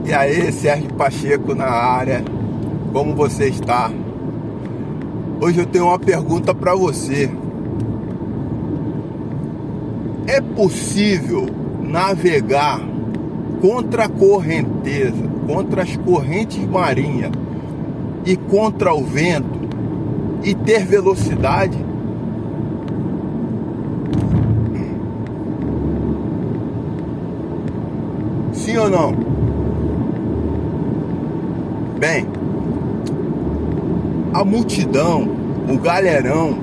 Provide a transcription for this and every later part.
E aí, Sérgio Pacheco na área, como você está? Hoje eu tenho uma pergunta para você. É possível navegar contra a correnteza, contra as correntes marinhas e contra o vento e ter velocidade? Sim ou não? Bem, a multidão, o galerão,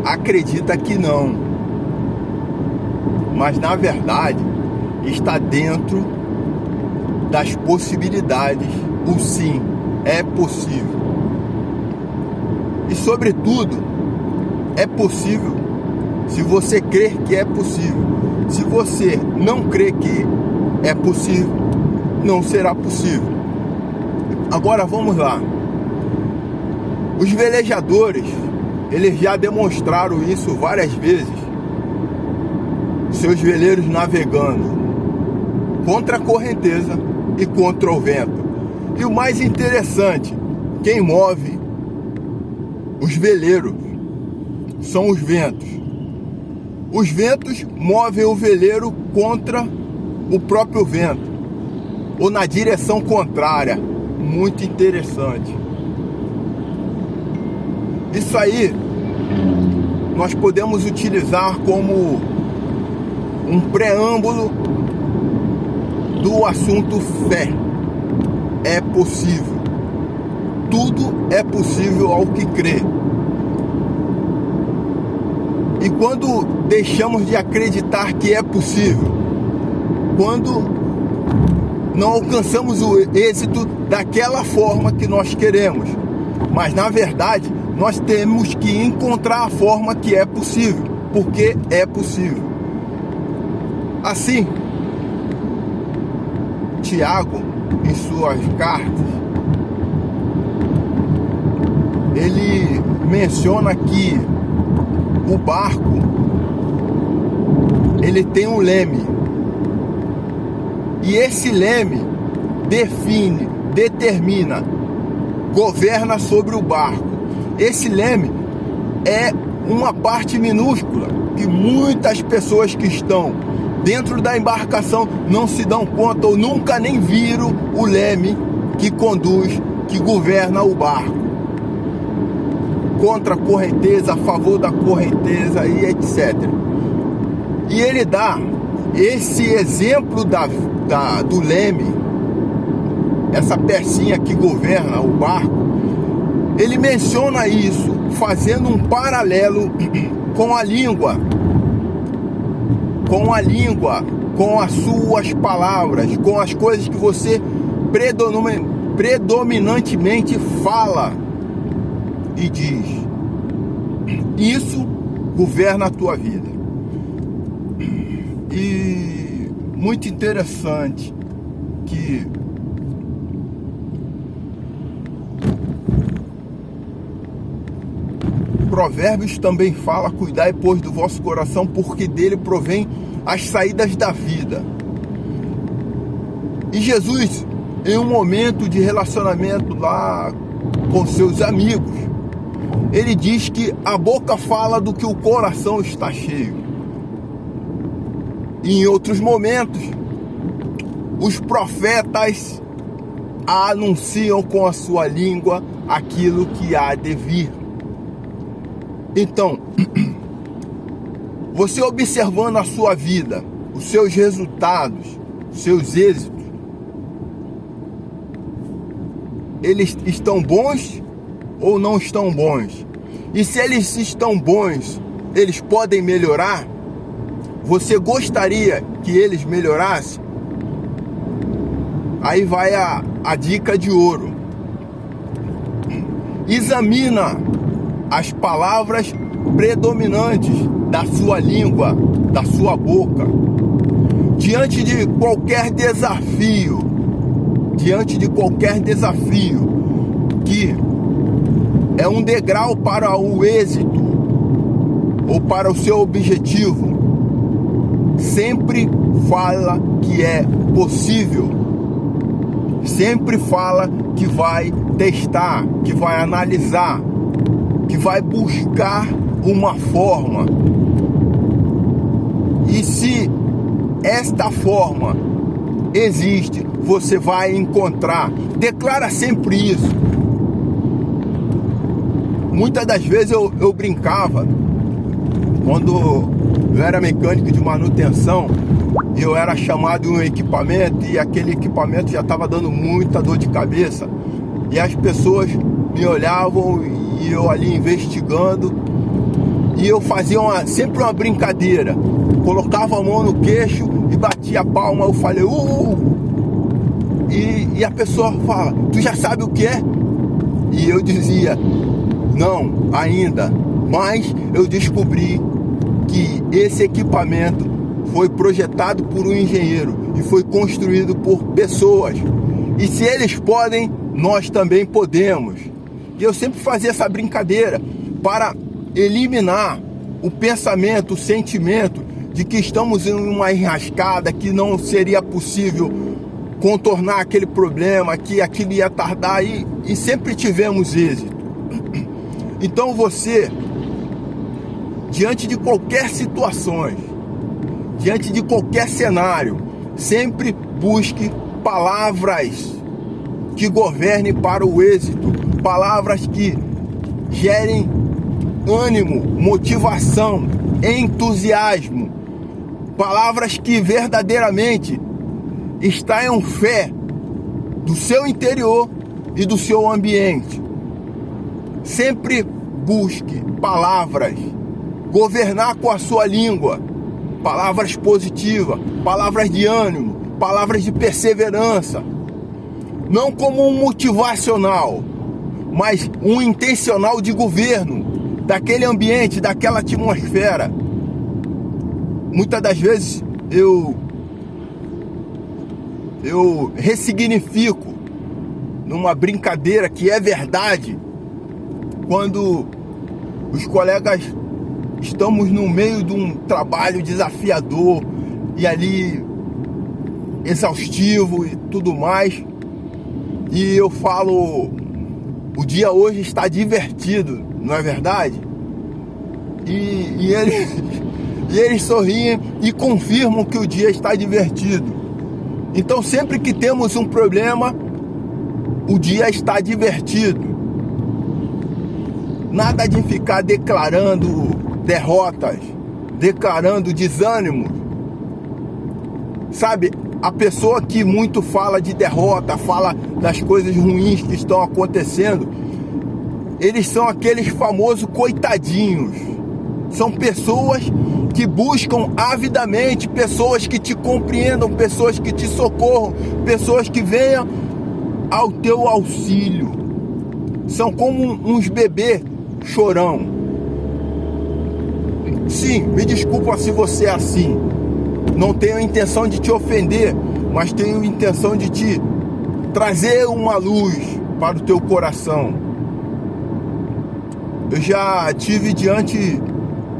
acredita que não. Mas na verdade está dentro das possibilidades. O sim, é possível. E sobretudo, é possível se você crer que é possível. Se você não crer que é possível, não será possível. Agora vamos lá. Os velejadores, eles já demonstraram isso várias vezes. Seus veleiros navegando contra a correnteza e contra o vento. E o mais interessante, quem move os veleiros são os ventos. Os ventos movem o veleiro contra o próprio vento, ou na direção contrária. Muito interessante. Isso aí nós podemos utilizar como um preâmbulo do assunto fé. É possível. Tudo é possível ao que crê. E quando deixamos de acreditar que é possível, quando não alcançamos o êxito daquela forma que nós queremos, mas na verdade nós temos que encontrar a forma que é possível, porque é possível. Assim, Tiago, em suas cartas, ele menciona que o barco, ele tem um leme. E esse leme define, determina, governa sobre o barco. Esse leme é uma parte minúscula que muitas pessoas que estão dentro da embarcação não se dão conta ou nunca nem viram o leme que conduz, que governa o barco. Contra a correnteza, a favor da correnteza e etc. E ele dá esse exemplo do leme, essa pecinha que governa o barco. Ele menciona isso fazendo um paralelo com a língua, com as suas palavras, com as coisas que você predominantemente fala e diz. Isso governa a tua vida. E muito interessante que Provérbios também fala: cuidai, pois, do vosso coração, porque dele provém as saídas da vida. E Jesus, em um momento de relacionamento lá com seus amigos, ele diz que a boca fala do que o coração está cheio. E em outros momentos, os profetas anunciam com a sua língua aquilo que há de vir. Então, você observando a sua vida, os seus resultados, os seus êxitos, eles estão bons ou não estão bons? E se eles estão bons, eles podem melhorar? Você gostaria que eles melhorassem? Aí vai a dica de ouro. Examina as palavras predominantes da sua língua, da sua boca. Diante de qualquer desafio, que é um degrau para o êxito ou para o seu objetivo, sempre fala que é possível, sempre fala que vai testar, que vai analisar, que vai buscar uma forma. E se esta forma existe, você vai encontrar. Declara sempre isso. Muitas das vezes eu brincava, quando eu era mecânico de manutenção, eu era chamado em um equipamento e aquele equipamento já estava dando muita dor de cabeça. E as pessoas me olhavam e eu ali investigando. E eu fazia sempre uma brincadeira. Colocava a mão no queixo e batia a palma. Eu falei, E a pessoa fala, tu já sabe o que é? E eu dizia, não, ainda. Mas eu descobri que esse equipamento foi projetado por um engenheiro e foi construído por pessoas. E se eles podem, nós também podemos. E eu sempre fazia essa brincadeira para eliminar o pensamento, o sentimento de que estamos em uma enrascada, que não seria possível contornar aquele problema, que aquilo ia tardar, e sempre tivemos êxito. Então você, diante de qualquer situação, diante de qualquer cenário, sempre busque palavras que governem para o êxito, palavras que gerem ânimo, motivação, entusiasmo, palavras que verdadeiramente extraiam fé do seu interior e do seu ambiente. Sempre busque palavras, governar com a sua língua, palavras positivas, palavras de ânimo, palavras de perseverança, não como um motivacional, mas um intencional de governo daquele ambiente, daquela atmosfera. Muitas das vezes eu ressignifico numa brincadeira que é verdade, quando os colegas estamos no meio de um trabalho desafiador e ali exaustivo e tudo mais, e eu falo, o dia hoje está divertido, não é verdade? E eles sorriem e confirmam que o dia está divertido. Então sempre que temos um problema, o dia está divertido. Nada de ficar declarando derrotas, declarando desânimo. Sabe, a pessoa que muito fala de derrota, fala das coisas ruins que estão acontecendo, eles são aqueles famosos coitadinhos. São pessoas que buscam avidamente, pessoas que te compreendam, pessoas que te socorram, pessoas que venham ao teu auxílio. São como uns bebês chorão. Sim, me desculpa se você é assim. Não tenho a intenção de te ofender, mas tenho a intenção de te trazer uma luz para o teu coração. Eu já tive diante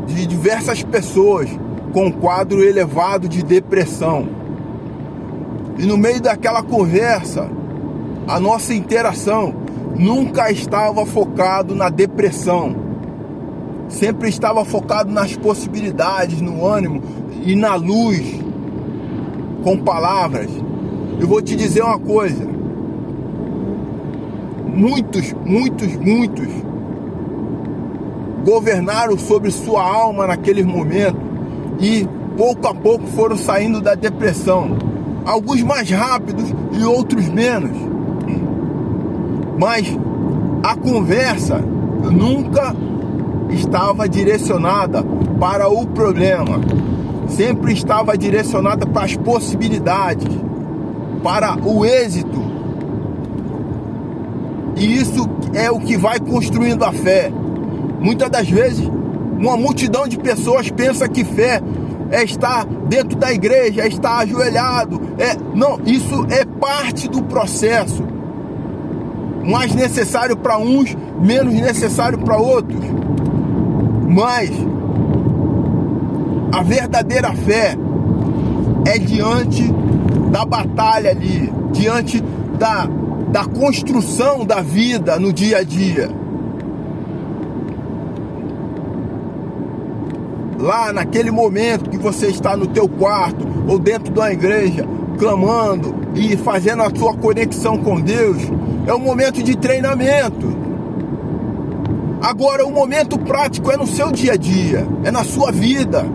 de diversas pessoas com um quadro elevado de depressão. E no meio daquela conversa, a nossa interação nunca estava focado na depressão. Sempre estava focado nas possibilidades, no ânimo e na luz, com palavras. Eu vou te dizer uma coisa. Muitos governaram sobre sua alma naquele momento e pouco a pouco foram saindo da depressão. Alguns mais rápidos e outros menos. Mas a conversa nunca estava direcionada para o problema. Sempre estava direcionada para as possibilidades, para o êxito. E isso é o que vai construindo a fé. Muitas das vezes, uma multidão de pessoas pensa que fé é estar dentro da igreja, é estar ajoelhado. Não, isso é parte do processo. Mais necessário para uns, menos necessário para outros. Mas a verdadeira fé é diante da batalha ali, diante da construção da vida no dia a dia. Lá naquele momento que você está no teu quarto ou dentro de uma igreja, clamando e fazendo a sua conexão com Deus, é um momento de treinamento. Agora, o momento prático é no seu dia a dia, é na sua vida.